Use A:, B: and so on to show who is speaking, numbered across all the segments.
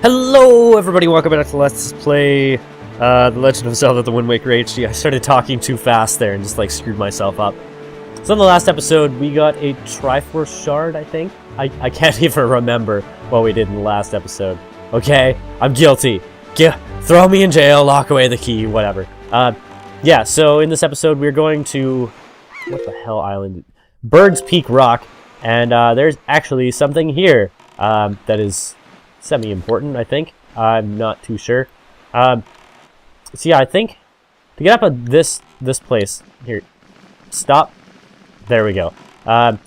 A: Hello everybody, welcome back to Let's Play The Legend of Zelda: The Wind Waker HD. I started talking too fast there and just like screwed myself up. So in the last episode, we got a Triforce Shard, I think? I can't even remember what we did in the last episode. Okay, I'm guilty. Throw me in jail, lock away the key, whatever. Yeah, so in this episode we're going to... what the hell island? Bird's Peak Rock, and there's actually something here that is semi-important, I think. I'm not too sure. So yeah, I think to get up at this place here, stop. There we go. I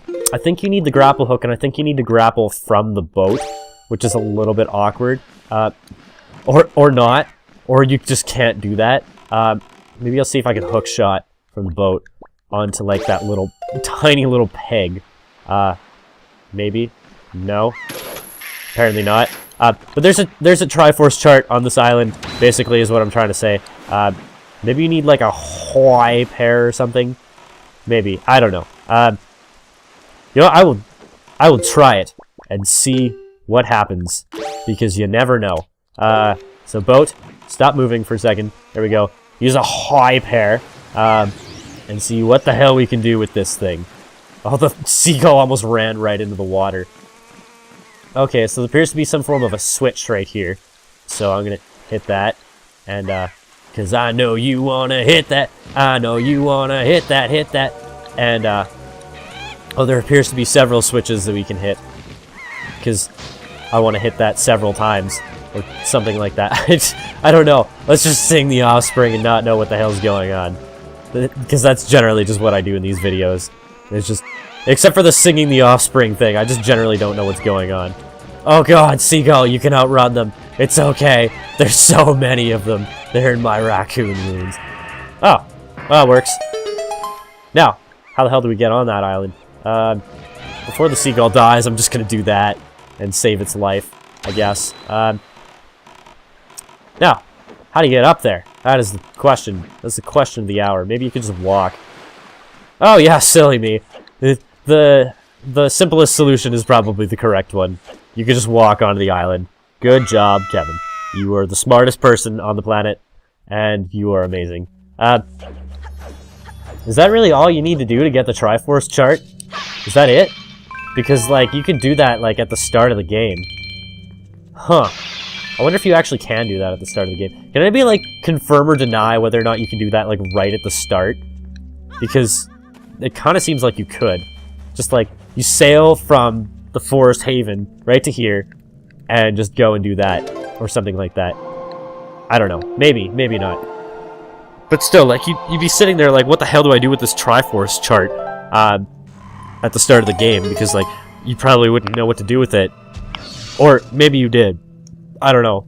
A: think you need the grapple hook, and I think you need to grapple from the boat, which is a little bit awkward. Or not, or you just can't do that. Maybe I'll see if I can hook shot from the boat onto like that little tiny little peg. Maybe. No. Apparently not. But there's a Triforce chart on this island, basically, is what I'm trying to say. Maybe you need like a Hawaii pair or something. Maybe. I don't know. You know, I will try it and see what happens, because you never know. So boat, stop moving for a second. There we go. Use a Hawaii pair, and see what the hell we can do with this thing. Oh, the seagull almost ran right into the water. Okay, so there appears to be some form of a switch right here. So I'm gonna hit that, and cause I know you wanna hit that, I know you wanna hit that, and oh, there appears to be several switches that we can hit, cause I want to hit that several times, or something like that. I don't know. Let's just sing The Offspring and not know what the hell's going on, because that's generally just what I do in these videos. It's just, except for the singing The Offspring thing, I just generally don't know what's going on. Oh god, seagull, you can outrun them. It's okay. There's so many of them. They're in my raccoon wounds. Oh, well, it works. Now, how the hell do we get on that island? Before the seagull dies, I'm just gonna do that and save its life, I guess. Now, how do you get up there? That is the question. That's the question of the hour. Maybe you could just walk. Oh yeah, silly me. The simplest solution is probably the correct one. You could just walk onto the island. Good job, Kevin. You are the smartest person on the planet, and you are amazing. Is that really all you need to do to get the Triforce chart? Is that it? Because, like, you can do that, like, at the start of the game. Huh. I wonder if you actually can do that at the start of the game. Can anybody, like, confirm or deny whether or not you can do that, like, right at the start? Because it kind of seems like you could. Just, like, you sail from the Forest Haven right to here, and just go and do that. Or something like that. I don't know. Maybe. Maybe not. But still, like, you'd be sitting there like, what the hell do I do with this Triforce chart? At the start of the game, because, like, you probably wouldn't know what to do with it. Or maybe you did. I don't know.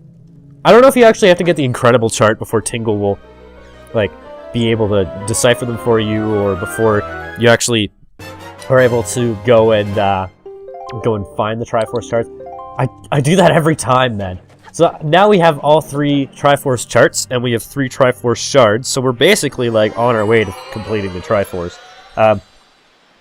A: I don't know if you actually have to get the Incredible chart before Tingle will, like, be able to decipher them for you, or before you actually are able to go and find the Triforce charts. I do that every time, man. So now we have all 3 Triforce charts, and we have 3 Triforce shards, so we're basically, like, on our way to completing the Triforce.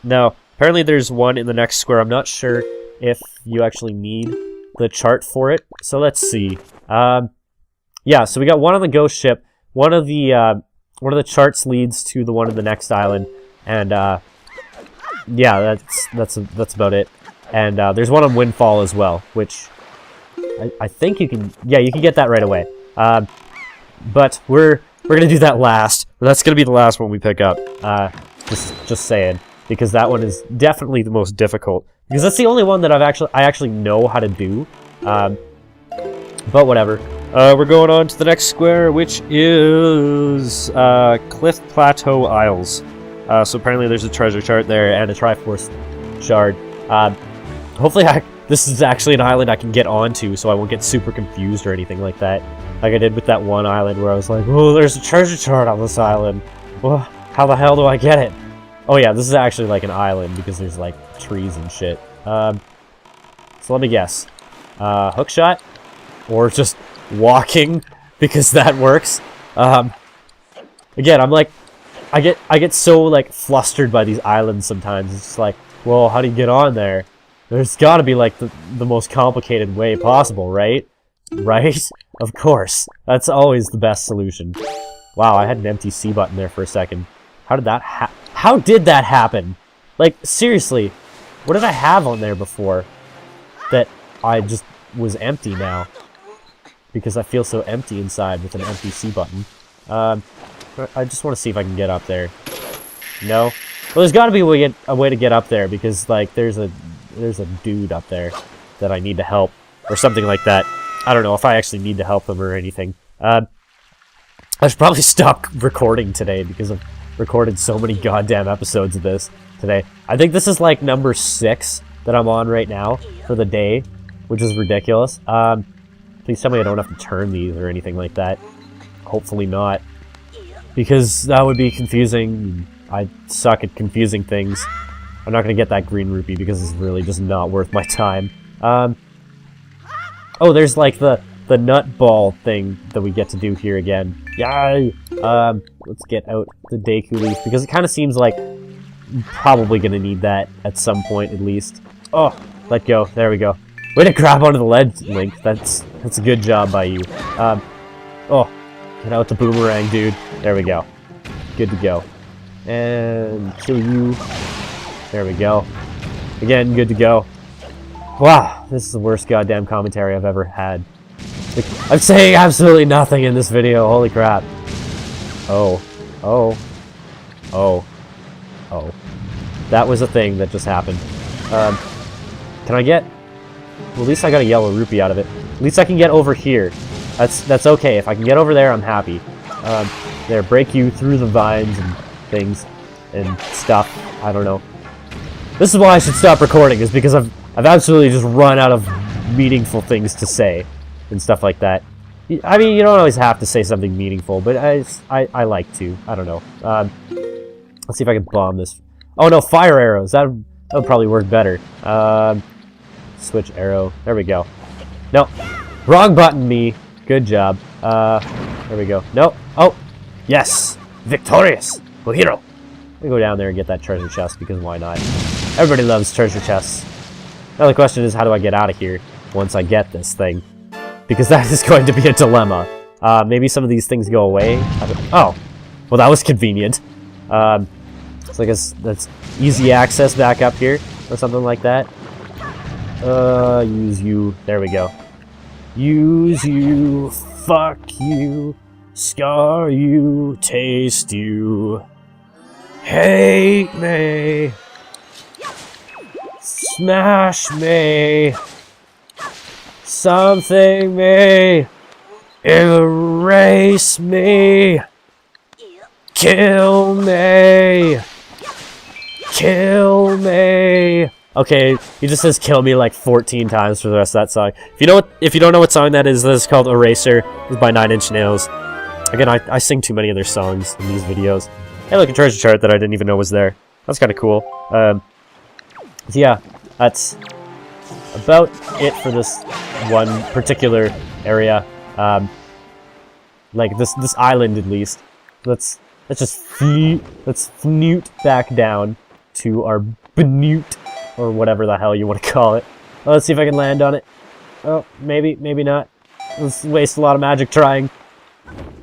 A: Now, apparently there's one in the next square. I'm not sure if you actually need the chart for it, so let's see. Yeah, so we got one on the ghost ship. One of the charts leads to the one in the next island, and yeah, that's about it. And there's one on Windfall as well, which I think you can. Yeah, you can get that right away. But we're gonna do that last. That's gonna be the last one we pick up. Just saying, because that one is definitely the most difficult. Because that's the only one that I actually know how to do. But whatever. We're going on to the next square, which is Cliff Plateau Isles. So apparently there's a treasure chart there and a Triforce shard. Hopefully this is actually an island I can get onto, so I won't get super confused or anything like that. Like I did with that one island where I was like, oh, there's a treasure chart on this island. Well, how the hell do I get it? Oh yeah, this is actually like an island because there's like trees and shit. So let me guess. Hook shot? Or just walking, because that works. Again, I'm like, I get so like flustered by these islands sometimes. It's just like, well, how do you get on there? There's got to be like the most complicated way possible, right? Right? Of course. That's always the best solution. Wow, I had an empty C button there for a second. How did that happen? Like, seriously, what did I have on there before that I just was empty now? Because I feel so empty inside with an empty C button. I just want to see if I can get up there. No? Well, there's got to be a way to get up there because, like, there's a dude up there that I need to help or something like that. I don't know if I actually need to help him or anything. I should probably stop recording today because I've recorded so many goddamn episodes of this today. I think this is like number 6 that I'm on right now for the day, which is ridiculous. Please tell me I don't have to turn these or anything like that. Hopefully not. Because that would be confusing. I suck at confusing things. I'm not going to get that green rupee because it's really just not worth my time. Oh, there's like the nut ball thing that we get to do here again. Yay! Let's get out the Deku Leaf because it kind of seems like I'm probably going to need that at some point at least. Oh, let go. There we go. Way to grab onto the ledge, Link. That's a good job by you. Oh, get out the boomerang, dude. There we go. Good to go. And kill you. There we go. Again, good to go. Wow, this is the worst goddamn commentary I've ever had. I'm saying absolutely nothing in this video, holy crap. Oh. Oh. Oh. Oh. That was a thing that just happened. Can I get... Well, at least I got a yellow rupee out of it. At least I can get over here. That's okay. If I can get over there, I'm happy. There, break you through the vines and things and stuff. I don't know. This is why I should stop recording, is because I've absolutely just run out of meaningful things to say and stuff like that. I mean, you don't always have to say something meaningful, but I like to. I don't know. Let's see if I can bomb this. Oh no, fire arrows. That would probably work better. Switch arrow. There we go. No, wrong button, me. Good job. There we go. No. Oh, yes, victorious. Well, hero. I'm gonna go down there and get that treasure chest because why not? Everybody loves treasure chests. Now the question is, how do I get out of here once I get this thing? Because that is going to be a dilemma. Maybe some of these things go away. Oh, well, that was convenient. So I guess that's easy access back up here or something like that. Use you. There we go. Use you. Fuck you. Scar you. Taste you. Hate me. Smash me. Something me. Erase me. Kill me. Kill me. Okay, he just says kill me like 14 times for the rest of that song. If you don't know what song that is called Eraser. It's by 9 Inch Nails. Again, I sing too many of their songs in these videos. Hey, look, a treasure chart that I didn't even know was there. That's kind of cool. So yeah, that's about it for this one particular area. Like this island at least. Let's just fnute back down to our Benute, or whatever the hell you want to call it. Let's see if I can land on it. Oh, maybe not. Let's waste a lot of magic trying.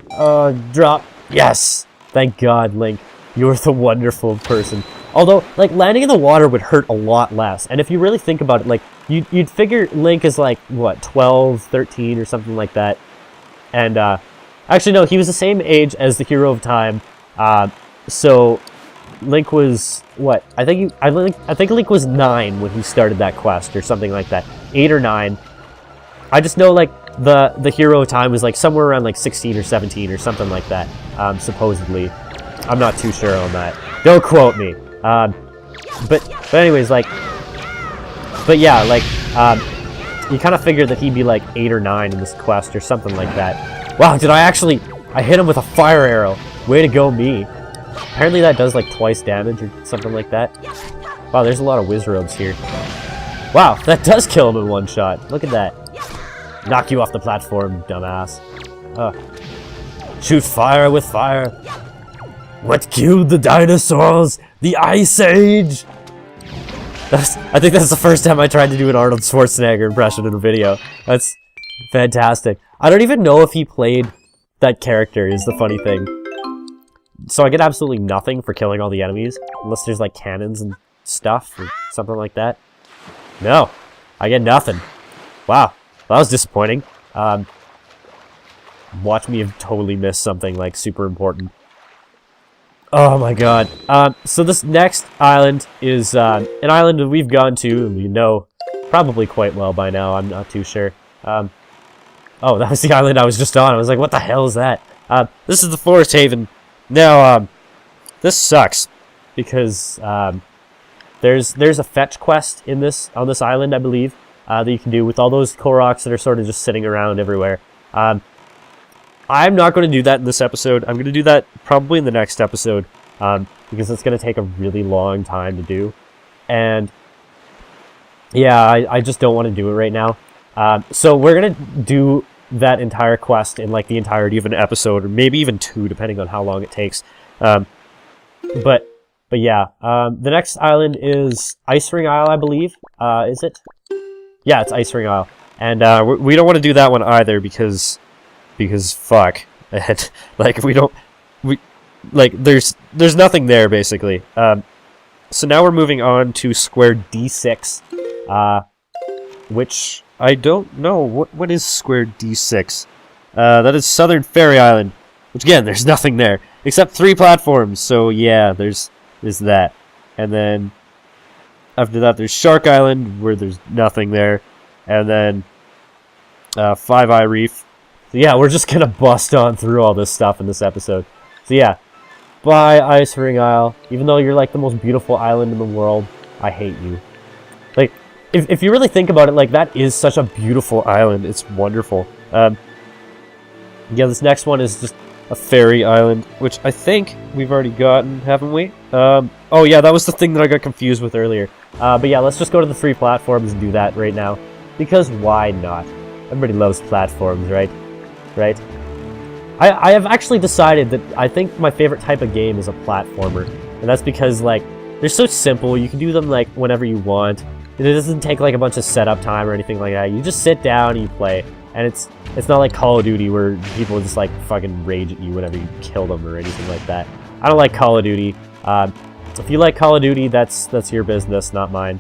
A: Drop. Yes! Thank God, Link. You're the wonderful person. Although, like, landing in the water would hurt a lot less. And if you really think about it, like, you'd figure Link is like, what, 12, 13 or something like that. And, actually, no, he was the same age as the Hero of Time. So Link was, what? I think Link was 9 when he started that quest or something like that. 8 or 9. I just know, like, the Hero of Time was, like, somewhere around, like, 16 or 17 or something like that, supposedly. I'm not too sure on that. Don't quote me. But anyways, like, but yeah, like, you kind of figured that he'd be, like, 8 or 9 in this quest or something like that. Wow, I hit him with a fire arrow. Way to go, me. Apparently that does, like, twice damage or something like that. Wow, there's a lot of Wizrobes here. Wow, that does kill him in one shot. Look at that. Knock you off the platform, dumbass. Shoot fire with fire. What killed the dinosaurs? The Ice Age! I think that's the first time I tried to do an Arnold Schwarzenegger impression in a video. That's Fantastic. I don't even know if he played that character, is the funny thing. So I get absolutely nothing for killing all the enemies, unless there's like cannons and stuff or something like that. No, I get nothing. Wow, that was disappointing. Watch me have totally missed something like super important. Oh my god. So this next island is an island that we've gone to, and we know probably quite well by now, I'm not too sure. Oh, that was the island I was just on. I was like, what the hell is that? This is the Forest Haven. Now, this sucks, because there's a fetch quest on this island, I believe, that you can do with all those Koroks that are sort of just sitting around everywhere. I'm not going to do that in this episode. I'm going to do that probably in the next episode, because it's going to take a really long time to do. And yeah, I just don't want to do it right now. So we're going to do that entire quest in like the entirety of an episode, or maybe even 2, depending on how long it takes. But yeah, the next island is Ice Ring Isle, I believe. Is it? Yeah, it's Ice Ring Isle. And we don't want to do that one either, because fuck. Like, there's nothing there, basically. So now we're moving on to Square D6, which I don't know. What is Square D6? That is Southern Fairy Island, which again, there's nothing there, except 3 platforms, so yeah, there's that. And then, after that, there's Shark Island, where there's nothing there, and then, Five Eye Reef. So yeah, we're just gonna bust on through all this stuff in this episode. So yeah, bye Ice Ring Isle. Even though you're like the most beautiful island in the world, I hate you. Like, if you really think about it, like, that is such a beautiful island. It's wonderful. Yeah, this next one is just a fairy island, which I think we've already gotten, haven't we? Oh yeah, that was the thing that I got confused with earlier. But yeah, let's just go to the 3 platforms and do that right now. Because why not? Everybody loves platforms, right? Right? I have actually decided that I think my favorite type of game is a platformer. And that's because, like, they're so simple. You can do them, like, whenever you want. It doesn't take, like, a bunch of setup time or anything like that. You just sit down and you play. And it's not like Call of Duty where people just, like, fucking rage at you whenever you kill them or anything like that. I don't like Call of Duty. If you like Call of Duty, that's your business, not mine.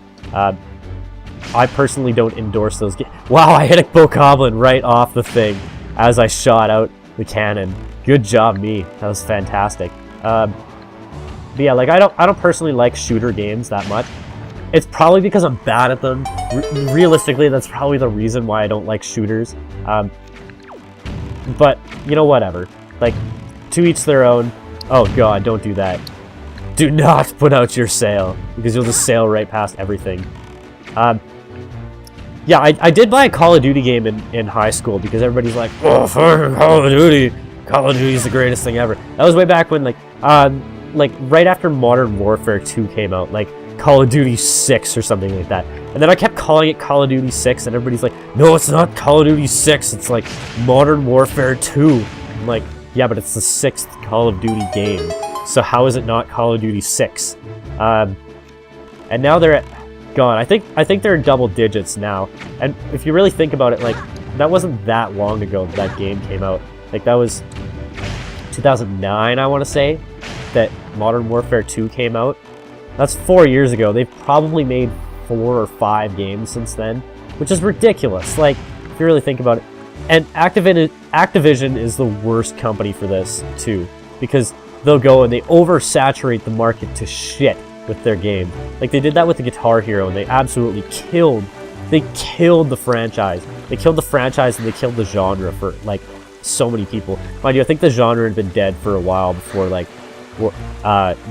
A: I personally don't endorse those games. Wow, I hit a Bokoblin right off the thing as I shot out the cannon. Good job, me. That was fantastic. But yeah, like, I don't personally like shooter games that much. It's probably because I'm bad at them. Realistically, that's probably the reason why I don't like shooters. But, you know, whatever. Like, to each their own. Oh god, don't do that. Do not put out your sail, because you'll just sail right past everything. Yeah, I did buy a Call of Duty game in high school, because everybody's like, oh, fucking Call of Duty! Call of Duty is the greatest thing ever. That was way back when, like, right after Modern Warfare 2 came out, like, Call of Duty 6 or something like that. And then I kept calling it Call of Duty 6, and everybody's like, no, it's not Call of Duty 6, it's like Modern Warfare 2. I'm like, yeah, but it's the 6th Call of Duty game. So how is it not Call of Duty 6? And now they're at... God, I think they're in double digits now. And if you really think about it, like, that wasn't that long ago that game came out. Like, that was 2009, I want to say, that Modern Warfare 2 came out. That's 4 years ago. They've probably made 4 or 5 games since then, which is ridiculous. Like, if you really think about it. And Activision is the worst company for this, too, because they'll go and they oversaturate the market to shit with their game. Like, they did that with the Guitar Hero, and they absolutely killed the franchise. They killed the franchise, and they killed the genre for, like, so many people. Mind you, I think the genre had been dead for a while before, like,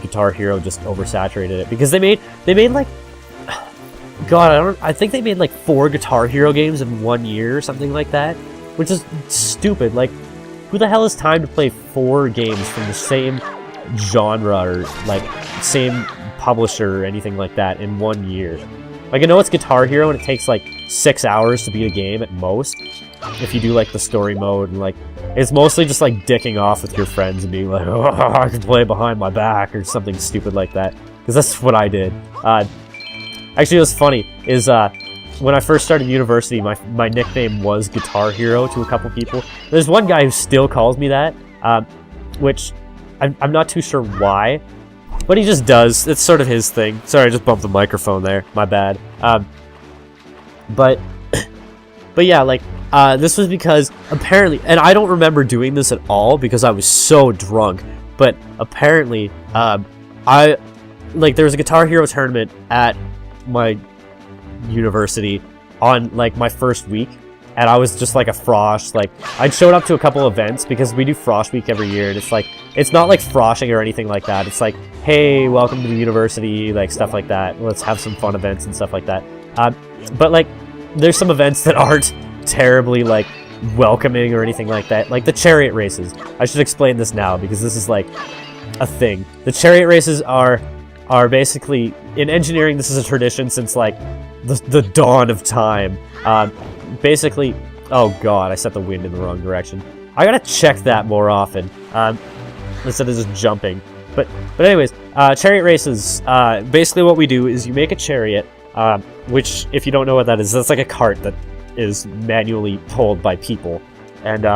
A: Guitar Hero just oversaturated it, because they made like, God, I think they made like 4 Guitar Hero games in 1 year or something like that, which is stupid. Like, who the hell has time to play 4 games from the same genre or like same publisher or anything like that in 1 year? Like, I know it's Guitar Hero and it takes like 6 hours to beat a game at most, if you do like the story mode, and like, it's mostly just like dicking off with your friends and being like, oh, I can play behind my back or something stupid like that, because that's what I did. Actually, what's funny is when I first started university, my nickname was Guitar Hero to a couple people. There's one guy who still calls me that, which I'm not too sure why, but he just does. It's sort of his thing. Sorry, I just bumped the microphone there. My bad. But yeah, like, this was because apparently, and I don't remember doing this at all because I was so drunk, but apparently, there was a Guitar Hero tournament at my university on, like, my first week, and I was just like a frosh. Like, I'd showed up to a couple events because we do Frosh Week every year, and it's like, it's not like froshing or anything like that. It's like, hey, welcome to the university, like, stuff like that. Let's have some fun events and stuff like that. But, like, there's some events that aren't terribly, like, welcoming or anything like that. Like the chariot races. I should explain this now because this is, like, a thing. The chariot races are basically, in engineering, this is a tradition since, like, the dawn of time. Basically, oh god, I set the wind in the wrong direction. I gotta check that more often, instead of just jumping. But anyways, chariot races, basically what we do is you make a chariot, which, if you don't know what that is, that's like a cart that is manually pulled by people, and,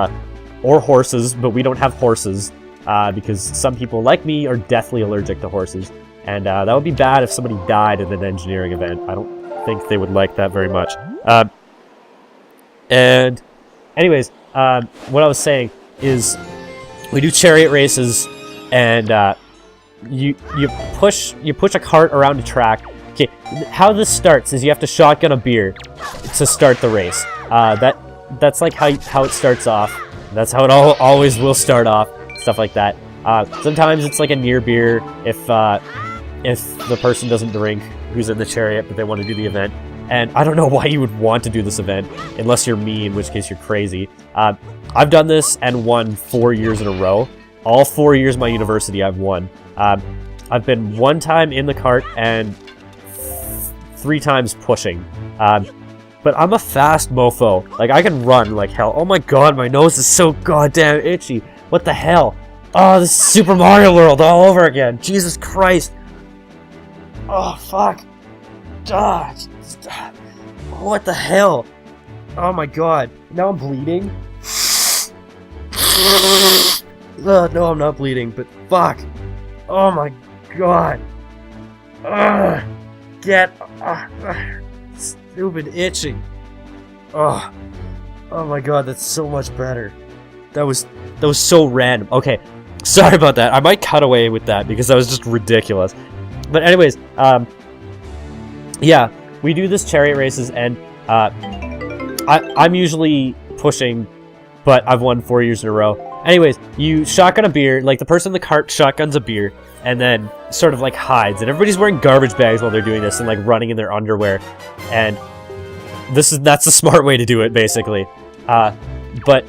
A: or horses, but we don't have horses, because some people like me are deathly allergic to horses, and, that would be bad if somebody died in an engineering event. I don't think they would like that very much. And anyways, what I was saying is we do chariot races, and you push a cart around a track. Okay, how this starts is you have to shotgun a beer to start the race. That's like how it starts off. That's how it always will start off. Stuff like that. Sometimes it's like a near beer if the person doesn't drink who's in the chariot, but they want to do the event. And I don't know why you would want to do this event, unless you're me, in which case you're crazy. I've done this and won 4 years in a row. All 4 years of my university, I've won. I've been 1 time in the cart and 3 times pushing. But I'm a fast mofo. Like, I can run like hell. Oh my god, my nose is so goddamn itchy. What the hell? Oh, this is Super Mario World all over again. Jesus Christ. Oh, fuck. God. What the hell? Oh my god. Now I'm bleeding. No, I'm not bleeding, but fuck. Oh my god. Stupid itching. Oh my god, that's so much better. That was so random. Okay, sorry about that. I might cut away with that because that was just ridiculous. But anyways, yeah, we do this chariot races, and I'm usually pushing, but I've won 4 years in a row. Anyways, you shotgun a beer, like the person in the cart shotguns a beer, and then sort of like hides, and everybody's wearing garbage bags while they're doing this and like running in their underwear, and that's the smart way to do it, basically. But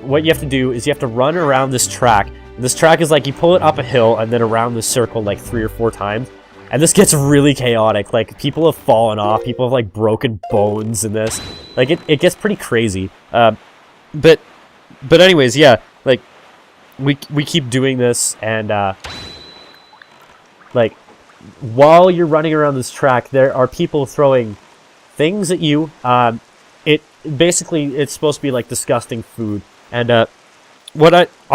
A: what you have to do is you have to run around this track. This track is like you pull it up a hill and then around this circle like 3 or 4 times. And this gets really chaotic. Like, people have fallen off. People have, like, broken bones in this. Like, it gets pretty crazy. But anyways, yeah. Like, we keep doing this, and, like, while you're running around this track, there are people throwing things at you. Basically, it's supposed to be, like, disgusting food. And, I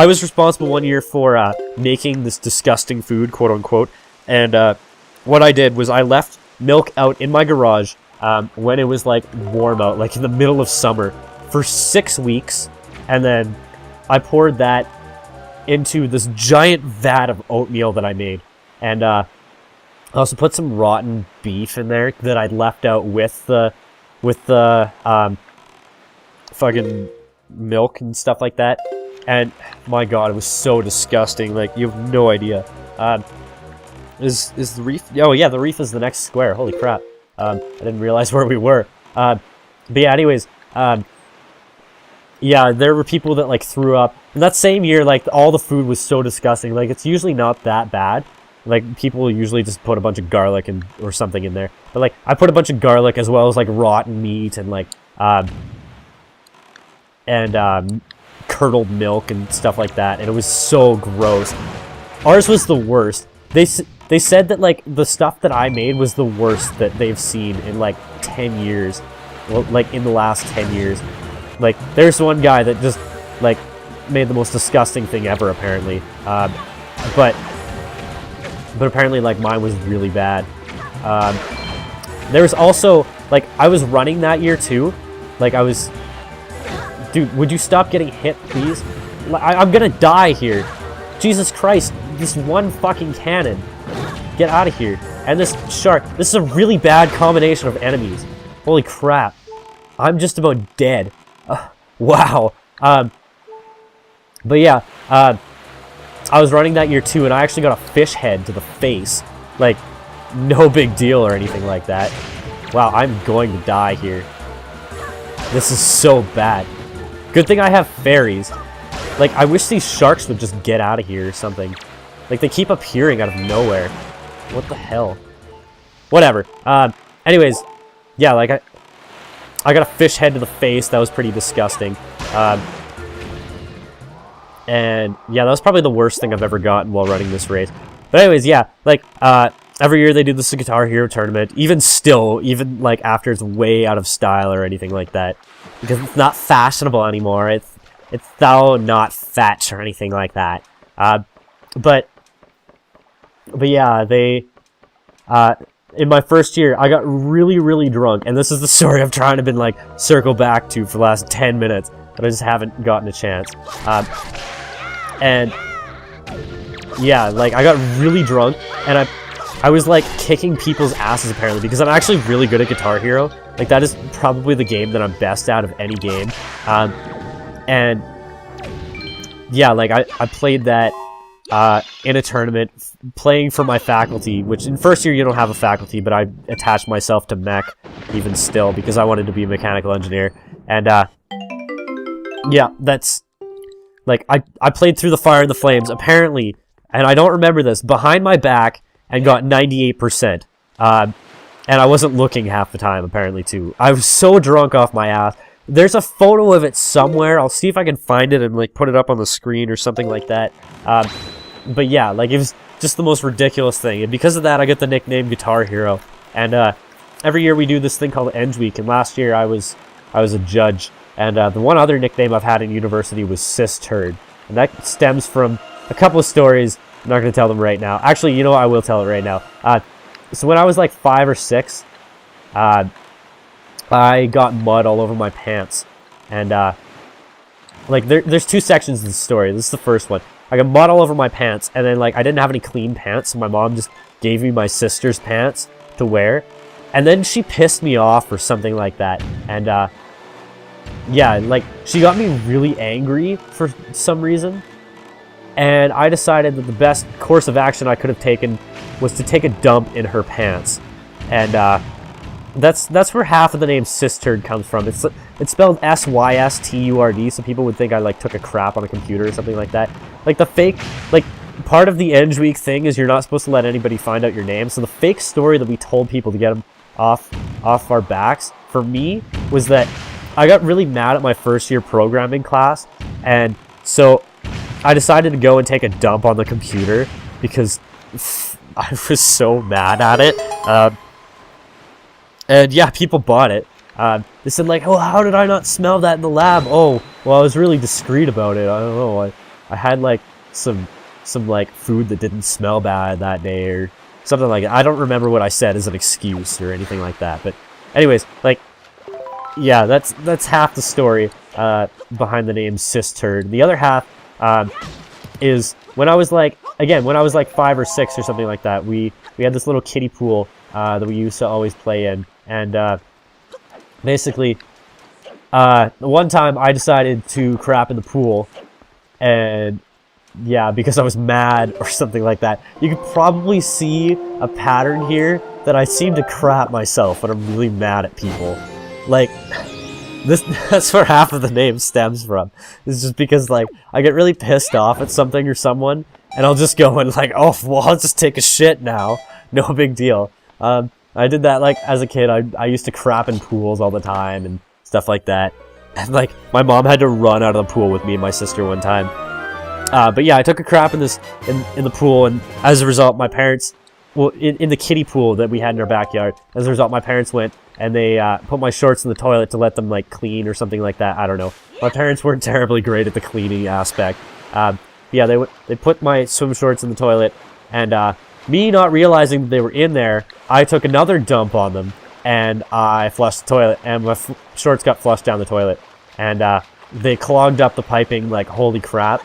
A: was responsible one year for, making this disgusting food, quote-unquote. And, what I did was I left milk out in my garage when it was, like, warm out, like in the middle of summer, for 6 weeks, and then I poured that into this giant vat of oatmeal that I made, and I also put some rotten beef in there that I'd left out with the fucking milk and stuff like that, and my god, it was so disgusting. Like, you have no idea. Is the reef? Oh yeah, the reef is the next square. Holy crap. I didn't realize where we were. But yeah, anyways, yeah, there were people that, like, threw up. And that same year, like, all the food was so disgusting. Like, it's usually not that bad. Like, people usually just put a bunch of garlic or something in there. But, like, I put a bunch of garlic as well as, like, rotten meat and, like, curdled milk and stuff like that. And it was so gross. Ours was the worst. They they said that, like, the stuff that I made was the worst that they've seen in, like, 10 years. Well, like, in the last 10 years. Like, there's one guy that just, like, made the most disgusting thing ever, apparently. But apparently, like, mine was really bad. There was also, like, I was running that year, too. Like, I was... Dude, would you stop getting hit, please? I'm gonna die here. Jesus Christ, this one fucking cannon. Get out of here. And this shark. This is a really bad combination of enemies. Holy crap. I'm just about dead. Wow. But yeah, I was running that year too, and I actually got a fish head to the face. Like, no big deal or anything like that. Wow, I'm going to die here. This is so bad. Good thing I have fairies. Like, I wish these sharks would just get out of here or something. Like, they keep appearing out of nowhere. What the hell? Whatever. Anyways, yeah, like, I got a fish head to the face. That was pretty disgusting. And, yeah, that was probably the worst thing I've ever gotten while running this race. But anyways, yeah, like, every year they do this Guitar Hero tournament. Even still, even, like, after it's way out of style or anything like that. Because it's not fashionable anymore. It's thou not fetch or anything like that. But yeah, they, in my first year, I got really, really drunk. And this is the story I've trying to like, circle back to for the last 10 minutes. But I just haven't gotten a chance. And, yeah, like, I got really drunk. And I was, like, kicking people's asses, apparently. Because I'm actually really good at Guitar Hero. Like, that is probably the game that I'm best at of any game. And, yeah, like, I played that in a tournament, playing for my faculty, which in first year you don't have a faculty, but I attached myself to mech even still, because I wanted to be a mechanical engineer. And, yeah, that's, like, I played through the fire and the flames, apparently, and I don't remember this, behind my back, and got 98%. And I wasn't looking half the time, apparently, too. I was so drunk off my ass. There's a photo of it somewhere. I'll see if I can find it and, like, put it up on the screen or something like that. But yeah, like, it was just the most ridiculous thing. And because of that, I get the nickname Guitar Hero. And every year we do this thing called Eng Week. And last year I was a judge. And the one other nickname I've had in university was Systurd. And that stems from a couple of stories. I'm not going to tell them right now. Actually, you know what? I will tell it right now. So when I was like 5 or 6, I got mud all over my pants. And, like, there's 2 sections of the story. This is the first one. I got mud all over my pants, and then, like, I didn't have any clean pants, so my mom just gave me my sister's pants to wear. And then she pissed me off or something like that. And, yeah, like, she got me really angry for some reason. And I decided that the best course of action I could have taken was to take a dump in her pants. And, that's where half of the name Systurd comes from. It's spelled S-Y-S-T-U-R-D, so people would think I, like, took a crap on a computer or something like that. Like, the fake, like, part of the Eng Week thing is you're not supposed to let anybody find out your name, so the fake story that we told people to get them off our backs, for me, was that I got really mad at my first year programming class, and so I decided to go and take a dump on the computer, because I was so mad at it. And yeah, people bought it. They said, like, oh, how did I not smell that in the lab? Oh, well, I was really discreet about it. I don't know. I had, like, some like, food that didn't smell bad that day or something like that. I don't remember what I said as an excuse or anything like that. But anyways, like, yeah, that's half the story behind the name Systurd. The other half is when I was, like, again, when I was, like, 5 or 6 or something like that, we had this little kiddie pool that we used to always play in. And basically, one time I decided to crap in the pool, and yeah, because I was mad or something like that. You could probably see a pattern here that I seem to crap myself when I'm really mad at people. Like, that's where half of the name stems from. It's just because, like, I get really pissed off at something or someone, and I'll just go and, like, oh, well, I'll just take a shit now. No big deal. I did that, like, as a kid. I used to crap in pools all the time and stuff like that. And, like, my mom had to run out of the pool with me and my sister one time. But yeah, I took a crap in the pool, and as a result, my parents well, in the kiddie pool that we had in our backyard. As a result, my parents went and they put my shorts in the toilet to let them like clean or something like that. I don't know. My parents weren't terribly great at the cleaning aspect. Yeah, they put my swim shorts in the toilet, and me not realizing that they were in there, I took another dump on them, and I flushed the toilet, and my shorts got flushed down the toilet, and they clogged up the piping like holy crap.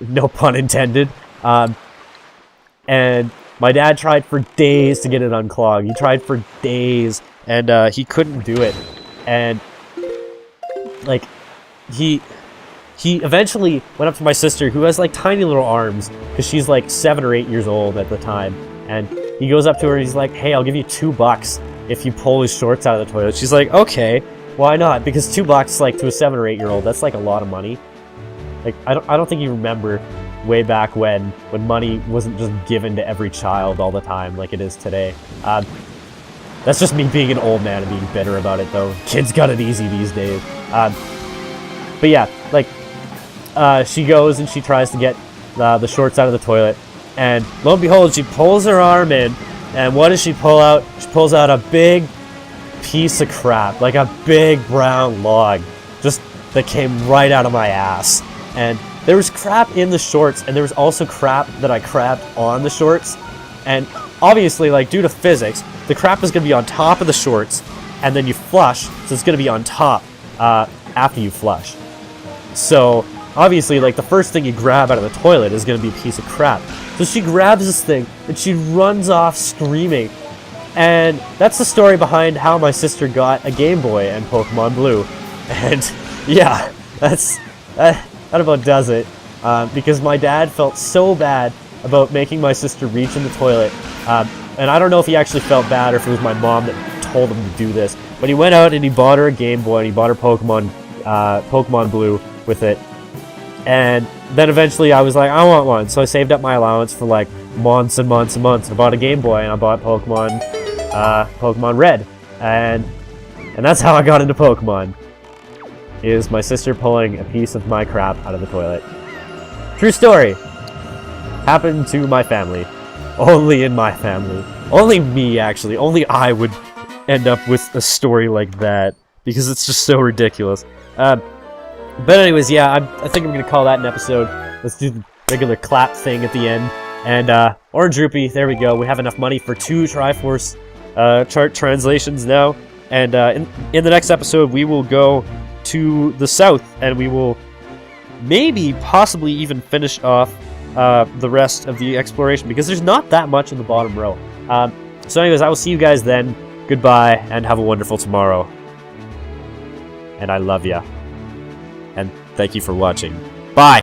A: No pun intended. And my dad tried for days to get it unclogged. He tried for days, and he couldn't do it. And like he eventually went up to my sister, who has like tiny little arms, because she's like 7 or 8 years old at the time. And he goes up to her and he's like, "Hey, I'll give you $2 if you pull his shorts out of the toilet." She's like, "Okay, why not?" Because $2, like to a 7 or 8 year old, that's like a lot of money. Like I don't think you remember way back when money wasn't just given to every child all the time like it is today. That's just me being an old man and being bitter about it, though. Kids got it easy these days. But yeah, like she goes and she tries to get the shorts out of the toilet, and lo and behold, she pulls her arm in, and what does she pull out? She pulls out a big piece of crap, like a big brown log, just that came right out of my ass. And there was crap in the shorts, and there was also crap that I crapped on the shorts. And obviously, like, due to physics, the crap is going to be on top of the shorts, and then you flush, so it's going to be on top after you flush. So obviously, like, the first thing you grab out of the toilet is going to be a piece of crap. So she grabs this thing, and she runs off screaming. And that's the story behind how my sister got a Game Boy and Pokemon Blue. And yeah, that about does it. Because my dad felt so bad about making my sister reach in the toilet. And I don't know if he actually felt bad or if it was my mom that told him to do this. But he went out and he bought her a Game Boy and he bought her Pokemon Blue with it. And then eventually I was like, I want one. So I saved up my allowance for like months and months and months. I bought a Game Boy and I bought Pokemon Red. And that's how I got into Pokemon. Is my sister pulling a piece of my crap out of the toilet. True story. Happened to my family. Only in my family. Only me, actually. Only I would end up with a story like that. Because it's just so ridiculous. But anyways, yeah, I think I'm going to call that an episode. Let's do the regular clap thing at the end. And Orange Rupee, there we go. We have enough money for 2 Triforce chart translations now. And in the next episode, we will go to the south, and we will maybe, possibly even finish off the rest of the exploration, because there's not that much in the bottom row. So anyways, I will see you guys then. Goodbye, and have a wonderful tomorrow. And I love ya. And thank you for watching. Bye!